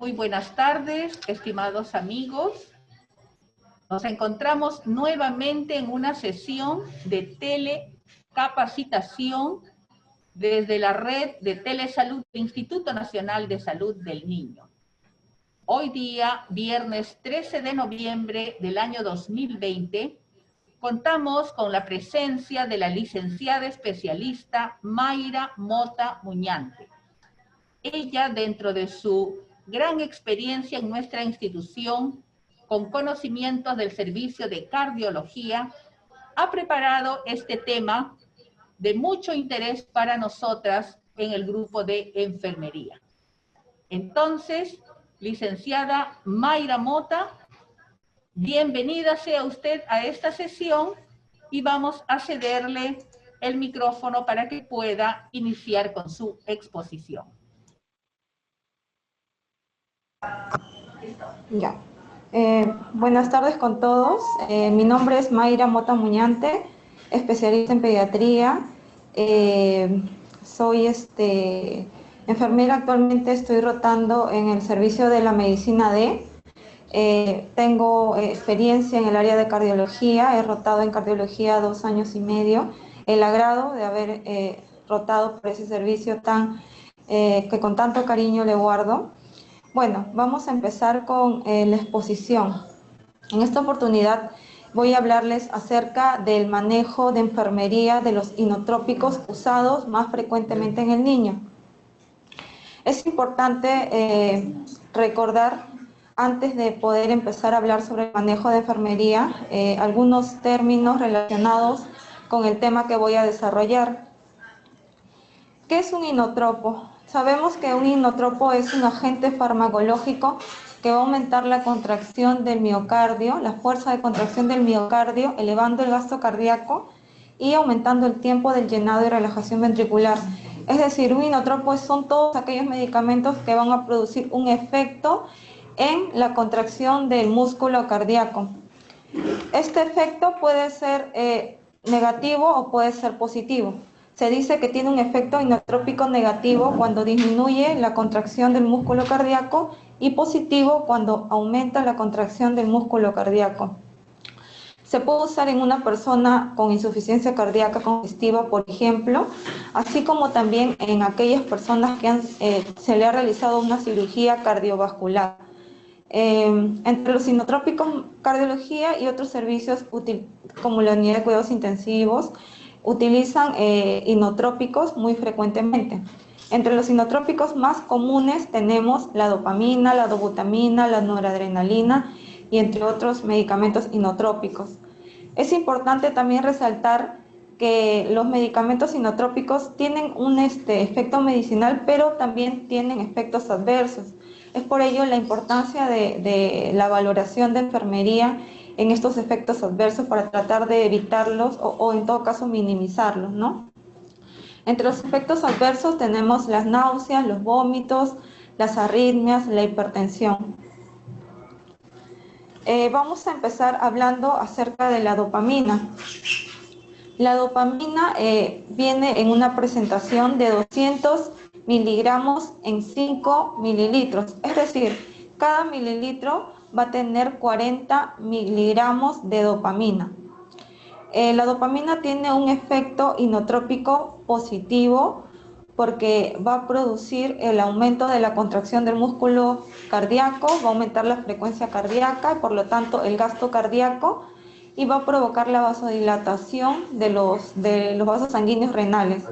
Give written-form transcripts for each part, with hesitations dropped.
Muy buenas tardes, estimados amigos. Nos encontramos nuevamente en una sesión de telecapacitación desde la red de telesalud del Instituto Nacional de Salud del Niño. Hoy día, viernes 13 de noviembre del año 2020, contamos con la presencia de la licenciada especialista Mayra Mota Muñante. Ella, dentro de su gran experiencia en nuestra institución, con conocimientos del servicio de cardiología, ha preparado este tema de mucho interés para nosotras en el grupo de enfermería. Entonces, licenciada Mayra Mota, bienvenida sea usted a esta sesión y vamos a cederle el micrófono para que pueda iniciar con su exposición. Ya. Buenas tardes con todos. Mi nombre es Mayra Mota Muñante, especialista en pediatría. Soy enfermera, actualmente estoy rotando en el servicio de la medicina D. Tengo experiencia en el área de cardiología, he rotado en cardiología 2 años y medio. El agrado de haber rotado por ese servicio que con tanto cariño le guardo. Bueno, vamos a empezar con la exposición. En esta oportunidad voy a hablarles acerca del manejo de enfermería de los inotrópicos usados más frecuentemente en el niño. Es importante recordar, antes de poder empezar a hablar sobre el manejo de enfermería, algunos términos relacionados con el tema que voy a desarrollar. ¿Qué es un inotropo? Sabemos que un inotropo es un agente farmacológico que va a aumentar la contracción del miocardio, la fuerza de contracción del miocardio, elevando el gasto cardíaco y aumentando el tiempo del llenado y relajación ventricular. Es decir, un inotropo son todos aquellos medicamentos que van a producir un efecto en la contracción del músculo cardíaco. Este efecto puede ser negativo o puede ser positivo. Se dice que tiene un efecto inotrópico negativo cuando disminuye la contracción del músculo cardíaco y positivo cuando aumenta la contracción del músculo cardíaco. Se puede usar en una persona con insuficiencia cardíaca congestiva, por ejemplo, así como también en aquellas personas que se le ha realizado una cirugía cardiovascular. Entre los inotrópicos, cardiología y otros servicios como la unidad de cuidados intensivos utilizan inotrópicos muy frecuentemente. Entre los inotrópicos más comunes tenemos la dopamina, la dobutamina, la noradrenalina y entre otros medicamentos inotrópicos. Es importante también resaltar que los medicamentos inotrópicos tienen un efecto medicinal, pero también tienen efectos adversos. Es por ello la importancia de la valoración de enfermería en estos efectos adversos para tratar de evitarlos o en todo caso minimizarlos, ¿no? Entre los efectos adversos tenemos las náuseas, los vómitos, las arritmias, la hipertensión. Vamos a empezar hablando acerca de la dopamina. La dopamina viene en una presentación de 200 miligramos en 5 mililitros, es decir, cada mililitro va a tener 40 miligramos de dopamina. La dopamina tiene un efecto inotrópico positivo porque va a producir el aumento de la contracción del músculo cardíaco, va a aumentar la frecuencia cardíaca y por lo tanto el gasto cardíaco y va a provocar la vasodilatación de los vasos sanguíneos renales.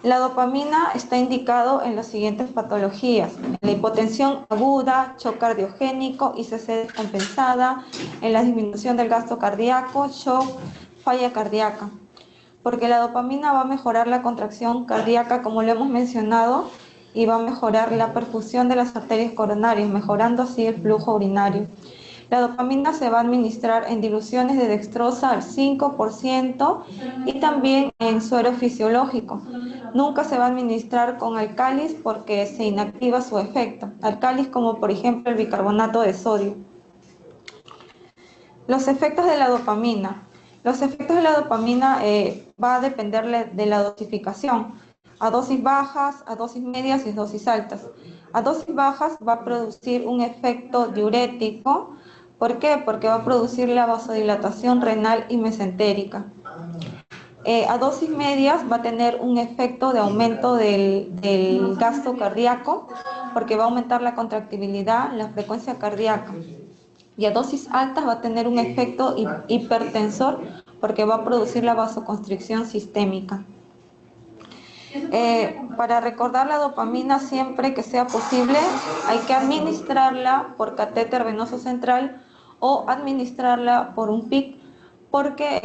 La dopamina está indicado en las siguientes patologías: en la hipotensión aguda, shock cardiogénico, ICC descompensada, en la disminución del gasto cardíaco, shock, falla cardíaca. Porque la dopamina va a mejorar la contracción cardíaca, como lo hemos mencionado, y va a mejorar la perfusión de las arterias coronarias, mejorando así el flujo urinario. La dopamina se va a administrar en diluciones de dextrosa al 5% y también en suero fisiológico. Nunca se va a administrar con álcalis porque se inactiva su efecto. Álcalis como por ejemplo el bicarbonato de sodio. Los efectos de la dopamina. Los efectos de la dopamina va a depender de la dosificación. A dosis bajas, a dosis medias y dosis altas. A dosis bajas va a producir un efecto diurético. ¿Por qué? Porque va a producir la vasodilatación renal y mesentérica. A dosis medias va a tener un efecto de aumento del gasto cardíaco, porque va a aumentar la contractibilidad, la frecuencia cardíaca. Y a dosis altas va a tener un efecto hipertensor, porque va a producir la vasoconstricción sistémica. Para recordar la dopamina, siempre que sea posible, hay que administrarla por catéter venoso central o administrarla por un PIC, porque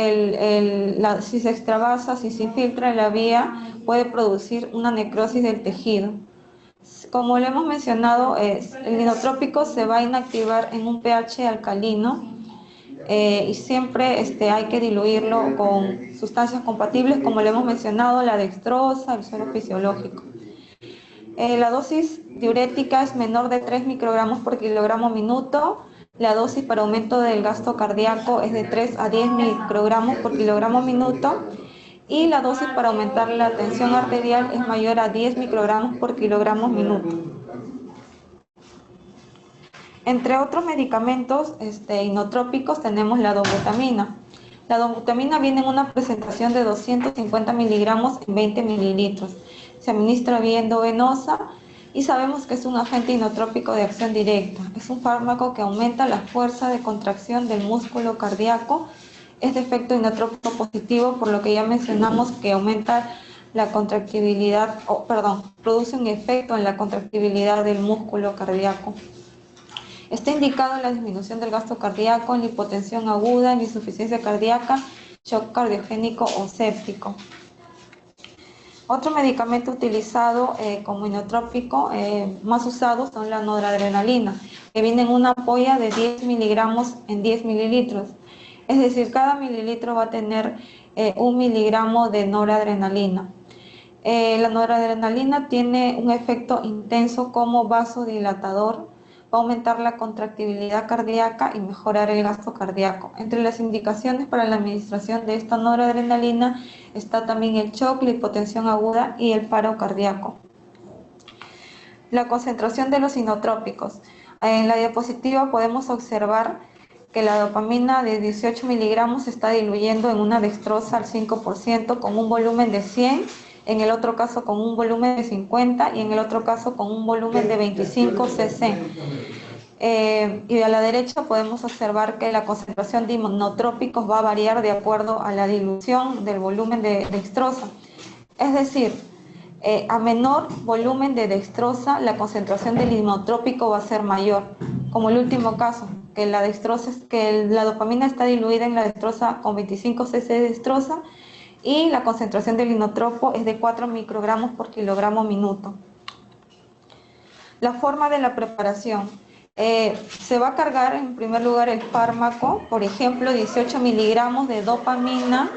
si se extravasa, si se infiltra en la vía, puede producir una necrosis del tejido. Como le hemos mencionado, el inotrópico se va a inactivar en un pH alcalino, y siempre hay que diluirlo con sustancias compatibles, como le hemos mencionado, la dextrosa, el suero fisiológico. La dosis diurética es menor de 3 microgramos por kilogramo minuto. La dosis para aumento del gasto cardíaco es de 3 a 10 microgramos por kilogramo minuto. Y la dosis para aumentar la tensión arterial es mayor a 10 microgramos por kilogramo minuto. Entre otros medicamentos inotrópicos tenemos la dobutamina. La dobutamina viene en una presentación de 250 miligramos en 20 mililitros. Se administra vía endovenosa y sabemos que es un agente inotrópico de acción directa. Es un fármaco que aumenta la fuerza de contracción del músculo cardíaco. Es de efecto inotrópico positivo, por lo que ya mencionamos que aumenta la contractibilidad, produce un efecto en la contractibilidad del músculo cardíaco. Está indicado en la disminución del gasto cardíaco, en la hipotensión aguda, en insuficiencia cardíaca, shock cardiogénico o séptico. Otro medicamento utilizado como inotrópico, más usado, son la noradrenalina, que viene en una ampolla de 10 miligramos en 10 mililitros. Es decir, cada mililitro va a tener 1 miligramo de noradrenalina. La noradrenalina tiene un efecto intenso como vasodilatador, va a aumentar la contractibilidad cardíaca y mejorar el gasto cardíaco. Entre las indicaciones para la administración de esta noradrenalina está también el shock, la hipotensión aguda y el paro cardíaco. La concentración de los inotrópicos. En la diapositiva podemos observar que la dopamina de 18 miligramos se está diluyendo en una dextrosa al 5% con un volumen de 100, en el otro caso con un volumen de 50 y en el otro caso con un volumen de 25 cc. Y a la derecha podemos observar que la concentración de inotrópicos va a variar de acuerdo a la dilución del volumen de dextrosa. Es decir, a menor volumen de dextrosa, la concentración del inotrópico va a ser mayor, como el último caso, que la dopamina está diluida en la dextrosa con 25 cc de dextrosa, y la concentración del inotropo es de 4 microgramos por kilogramo minuto. La forma de la preparación. Se va a cargar en primer lugar el fármaco, por ejemplo 18 miligramos de dopamina,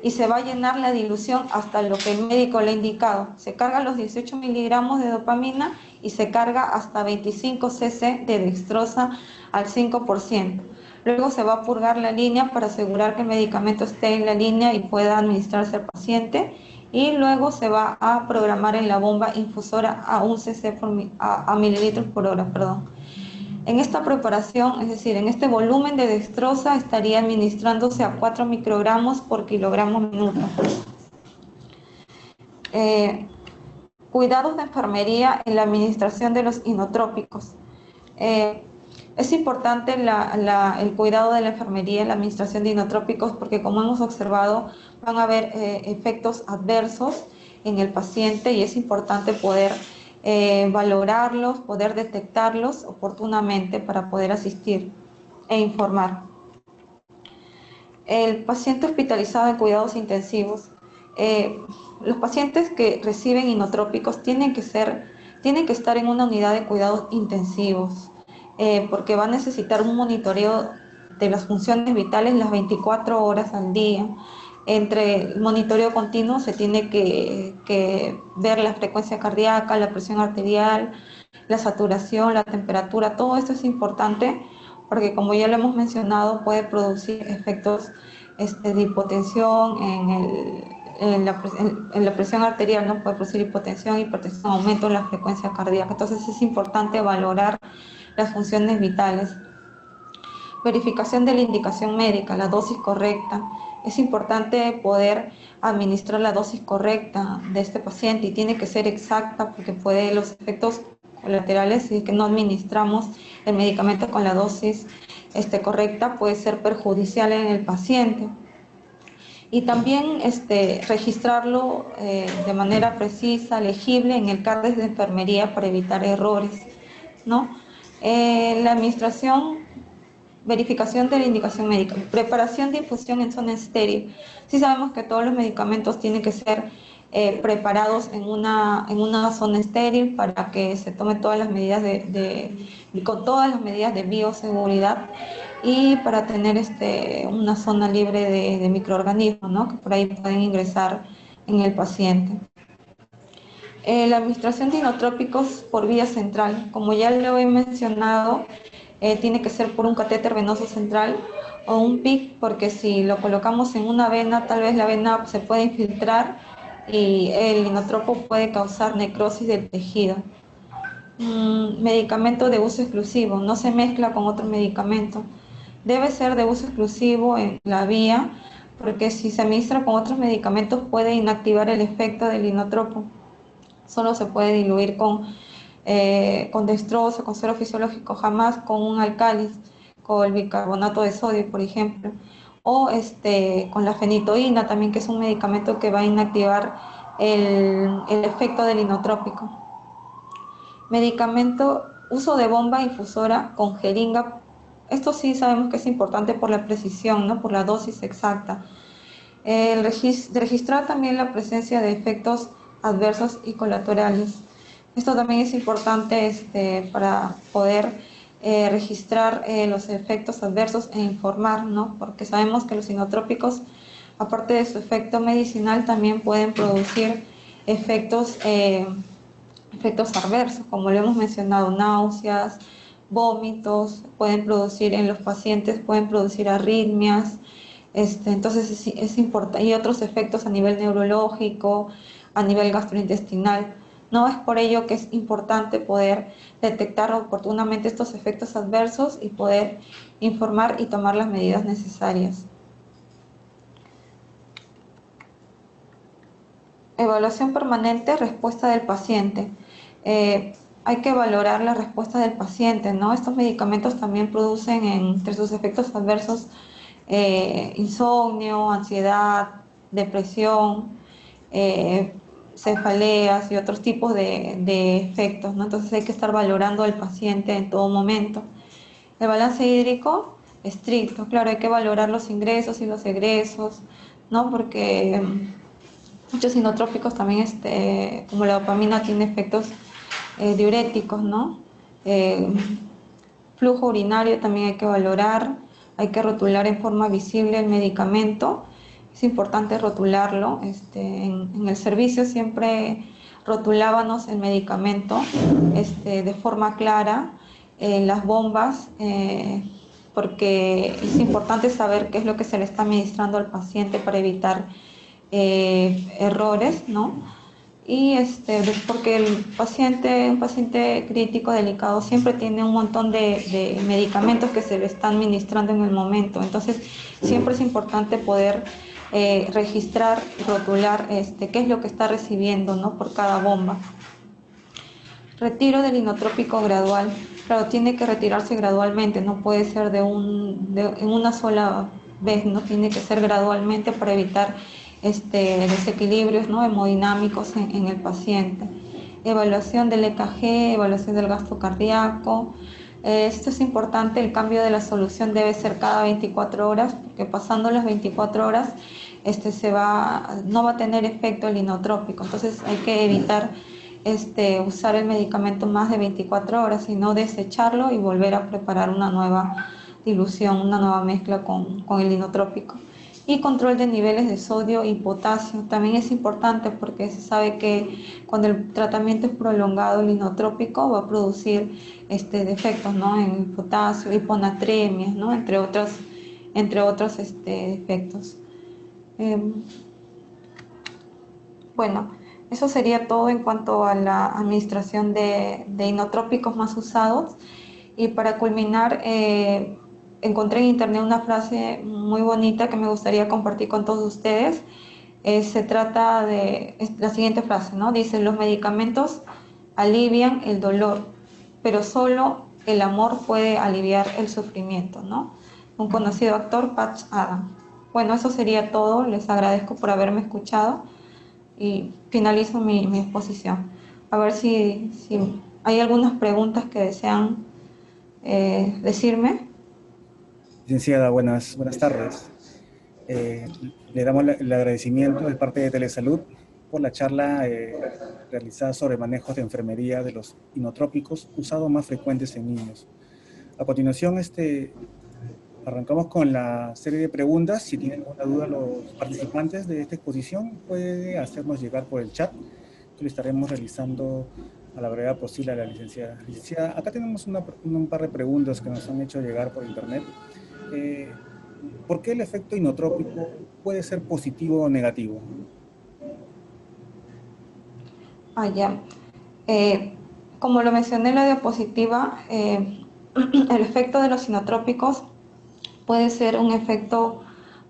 y se va a llenar la dilución hasta lo que el médico le ha indicado. Se cargan los 18 miligramos de dopamina y se carga hasta 25 cc de dextrosa al 5%. Luego se va a purgar la línea para asegurar que el medicamento esté en la línea y pueda administrarse al paciente, y luego se va a programar en la bomba infusora a 1 cc a mililitros por hora. En esta preparación, es decir, en este volumen de dextrosa, estaría administrándose a 4 microgramos por kilogramo minuto. Cuidados de enfermería en la administración de los inotrópicos. Es importante el cuidado de la enfermería en la administración de inotrópicos, porque, como hemos observado, van a haber efectos adversos en el paciente, y es importante poder valorarlos, poder detectarlos oportunamente para poder asistir e informar. El paciente hospitalizado en cuidados intensivos. Los pacientes que reciben inotrópicos tienen que estar en una unidad de cuidados intensivos, porque va a necesitar un monitoreo de las funciones vitales las 24 horas al día. Entre el monitoreo continuo se tiene que ver la frecuencia cardíaca, la presión arterial, la saturación, la temperatura. Todo esto es importante porque, como ya lo hemos mencionado, puede producir efectos de hipotensión en la presión arterial, ¿no? Puede producir hipotensión, hipertensión, aumento en la frecuencia cardíaca. Entonces es importante valorar las funciones vitales. Verificación de la indicación médica, la dosis correcta. Es importante poder administrar la dosis correcta de este paciente y tiene que ser exacta porque puede los efectos colaterales, si es que no administramos el medicamento con la dosis correcta, puede ser perjudicial en el paciente. Y también registrarlo de manera precisa, legible en el CARDES de enfermería para evitar errores, ¿no? La administración, verificación de la indicación médica, preparación de infusión en zona estéril. Sí sabemos que todos los medicamentos tienen que ser preparados en una zona estéril para que se tomen todas las medidas con todas las medidas de bioseguridad y para tener una zona libre de microorganismos, ¿no? Que por ahí pueden ingresar en el paciente. La administración de inotrópicos por vía central, como ya lo he mencionado, tiene que ser por un catéter venoso central o un PIC, porque si lo colocamos en una vena, tal vez la vena se puede infiltrar y el inotropo puede causar necrosis del tejido. Medicamento de uso exclusivo, no se mezcla con otro medicamento. Debe ser de uso exclusivo en la vía, porque si se administra con otros medicamentos puede inactivar el efecto del inotropo. Solo se puede diluir con dextrosa, con suero fisiológico, jamás con un álcalis, con el bicarbonato de sodio, por ejemplo, o con la fenitoína también, que es un medicamento que va a inactivar el efecto del inotrópico. Medicamento, uso de bomba infusora con jeringa. Esto sí sabemos que es importante por la precisión, ¿no? Por la dosis exacta. Registrar también la presencia de efectos adversos y colaterales. Esto también es importante para poder registrar los efectos adversos e informar, ¿no? Porque sabemos que los inotrópicos, aparte de su efecto medicinal, también pueden producir efectos adversos, como lo hemos mencionado, náuseas, vómitos, pueden producir en los pacientes, pueden producir arritmias, entonces es importante, y otros efectos a nivel neurológico, a nivel gastrointestinal. No es por ello que es importante poder detectar oportunamente estos efectos adversos y poder informar y tomar las medidas necesarias. Evaluación permanente, respuesta del paciente. Hay que valorar la respuesta del paciente, ¿no? Estos medicamentos también producen entre sus efectos adversos insomnio, ansiedad, depresión, cefaleas y otros tipos de efectos, ¿no? Entonces hay que estar valorando al paciente en todo momento. El balance hídrico estricto, claro, hay que valorar los ingresos y los egresos, ¿no? Porque muchos inotrópicos también, como la dopamina, tiene efectos diuréticos, ¿no? Flujo urinario también hay que valorar, hay que rotular en forma visible el medicamento. Es importante rotularlo. En el servicio siempre rotulábamos el medicamento de forma clara, las bombas, porque es importante saber qué es lo que se le está administrando al paciente para evitar errores, ¿no? Y porque un paciente crítico, delicado, siempre tiene un montón de medicamentos que se le están administrando en el momento. Entonces, siempre es importante poder registrar y rotular qué es lo que está recibiendo, ¿no? Por cada bomba. Retiro del inotrópico gradual. Claro, tiene que retirarse gradualmente, no puede ser en una sola vez, no tiene que ser gradualmente para evitar desequilibrios, ¿no? Hemodinámicos en el paciente. Evaluación del EKG, evaluación del gasto cardíaco. Esto es importante, el cambio de la solución debe ser cada 24 horas, porque pasando las 24 horas no va a tener efecto el inotrópico. Entonces hay que evitar usar el medicamento más de 24 horas, sino desecharlo y volver a preparar una nueva dilución, una nueva mezcla con el inotrópico. Y control de niveles de sodio y potasio también es importante, porque se sabe que cuando el tratamiento es prolongado, el inotrópico va a producir defectos, ¿no? En el potasio, hiponatremia, ¿no? Entre otros defectos. Bueno, eso sería todo en cuanto a la administración de inotrópicos más usados. Y para culminar, encontré en internet una frase muy bonita que me gustaría compartir con todos ustedes. Se trata de la siguiente frase, ¿no? Dice, los medicamentos alivian el dolor, pero solo el amor puede aliviar el sufrimiento, ¿no? Un conocido actor, Patch Adams. Bueno, eso sería todo. Les agradezco por haberme escuchado y finalizo mi exposición. A ver si hay algunas preguntas que desean decirme. Licenciada, buenas tardes. Le damos el agradecimiento de parte de Telesalud por la charla realizada sobre manejos de enfermería de los inotrópicos usados más frecuentes en niños. A continuación, arrancamos con la serie de preguntas. Si tienen alguna duda los participantes de esta exposición, puede hacernos llegar por el chat, que lo estaremos realizando a la brevedad posible a la licenciada. Licenciada, acá tenemos un par de preguntas que nos han hecho llegar por internet. ¿Por qué el efecto inotrópico puede ser positivo o negativo? Ya. Como lo mencioné en la diapositiva, el efecto de los inotrópicos puede ser un efecto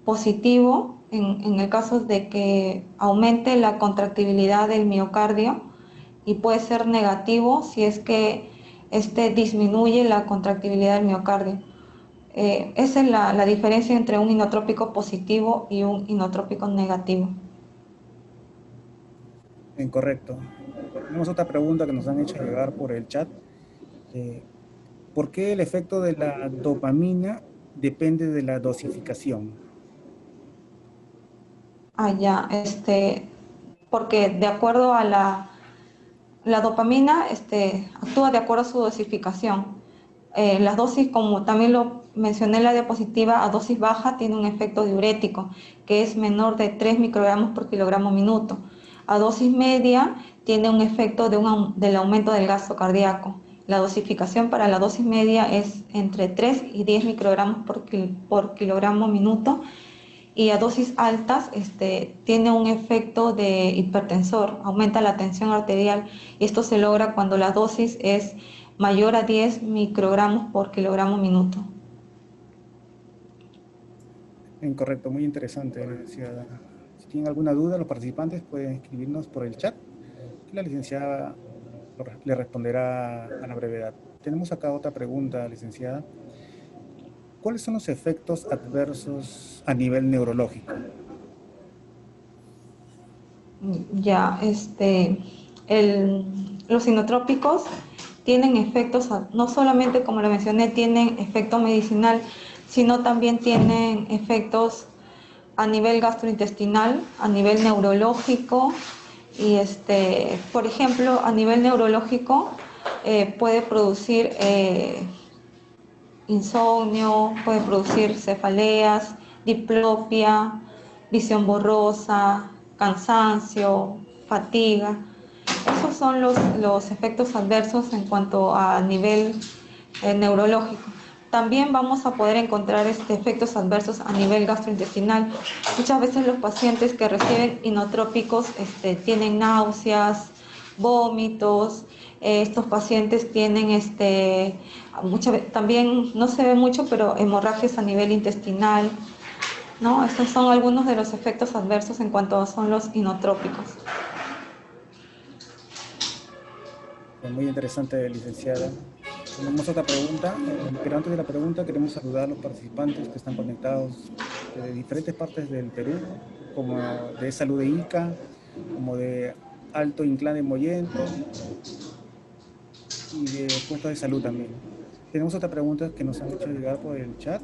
positivo en el caso de que aumente la contractibilidad del miocardio, y puede ser negativo si es que disminuye la contractibilidad del miocardio. Esa es la diferencia entre un inotrópico positivo y un inotrópico negativo. Incorrecto. Tenemos otra pregunta que nos han hecho llegar por el chat. ¿Por qué el efecto de la dopamina depende de la dosificación? Ya, porque de acuerdo a la dopamina actúa de acuerdo a su dosificación. Las dosis, como también lo mencioné en la diapositiva, a dosis baja tiene un efecto diurético, que es menor de 3 microgramos por kilogramo minuto. A dosis media tiene un efecto del aumento del gasto cardíaco. La dosificación para la dosis media es entre 3 y 10 microgramos por kilogramo minuto. Y a dosis altas tiene un efecto de hipertensor, aumenta la tensión arterial, y esto se logra cuando la dosis es mayor a 10 microgramos por kilogramo minuto. Incorrecto, muy interesante, licenciada. Si tienen alguna duda, los participantes pueden escribirnos por el chat, y la licenciada le responderá a la brevedad. Tenemos acá otra pregunta, licenciada. ¿Cuáles son los efectos adversos a nivel neurológico? Ya, los inotrópicos tienen efectos, no solamente como lo mencioné, tienen efecto medicinal, sino también tienen efectos a nivel gastrointestinal, a nivel neurológico, y por ejemplo, a nivel neurológico puede producir insomnio, puede producir cefaleas, diplopia, visión borrosa, cansancio, fatiga. Esos son los efectos adversos en cuanto a nivel neurológico. También vamos a poder encontrar efectos adversos a nivel gastrointestinal. Muchas veces los pacientes que reciben inotrópicos tienen náuseas, vómitos. Estos pacientes tienen también no se ve mucho, pero hemorragias a nivel intestinal, ¿no? Estos son algunos de los efectos adversos en cuanto son los inotrópicos. Muy interesante, licenciada. Tenemos otra pregunta, pero antes de la pregunta queremos saludar a los participantes que están conectados de diferentes partes del Perú, como de Salud de Ica, como de Alto Inclán de Mollendo y de puestos de salud también. Tenemos otra pregunta que nos han hecho llegar por el chat.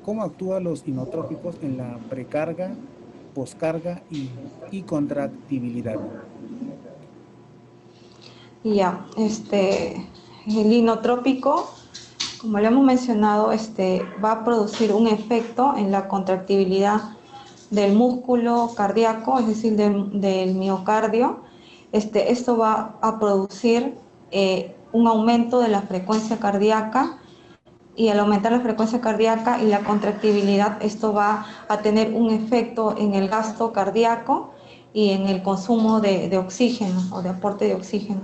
¿Cómo actúan los inotrópicos en la precarga, poscarga y contractibilidad? Ya, el inotrópico, como lo hemos mencionado, va a producir un efecto en la contractibilidad del músculo cardíaco, es decir, del miocardio. Esto va a producir un aumento de la frecuencia cardíaca, y al aumentar la frecuencia cardíaca y la contractibilidad, esto va a tener un efecto en el gasto cardíaco, y en el consumo de oxígeno o de aporte de oxígeno.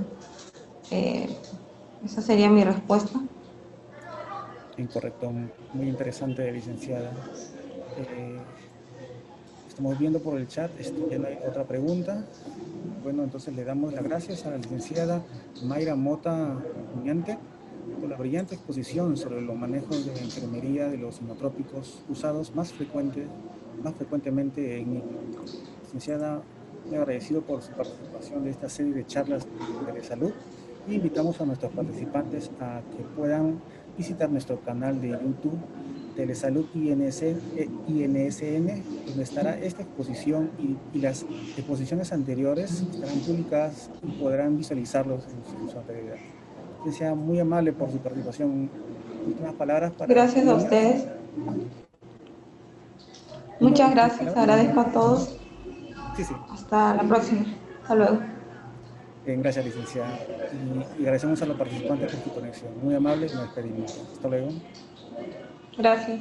Esa sería mi respuesta. Incorrecto, muy interesante, licenciada. Estamos viendo por el chat, ya no hay otra pregunta. Bueno, entonces le damos las gracias a la licenciada Mayra Mota Muñante por la brillante exposición sobre los manejos de enfermería de los inotrópicos usados más frecuentemente en niños. Licenciada, muy agradecido por su participación de esta serie de charlas de salud y invitamos a nuestros participantes a que puedan visitar nuestro canal de YouTube Telesalud INSN, donde estará esta exposición y las exposiciones anteriores estarán publicadas y podrán visualizarlos en su anterioridad. Sea muy amable por su participación. Últimas palabras para... Gracias a ustedes. Muchas gracias, agradezco a todos. Sí. Hasta la próxima. Hasta luego. Gracias, licenciada. Y agradecemos a los participantes por su conexión. Muy amable y nos despedimos. Hasta luego. Gracias.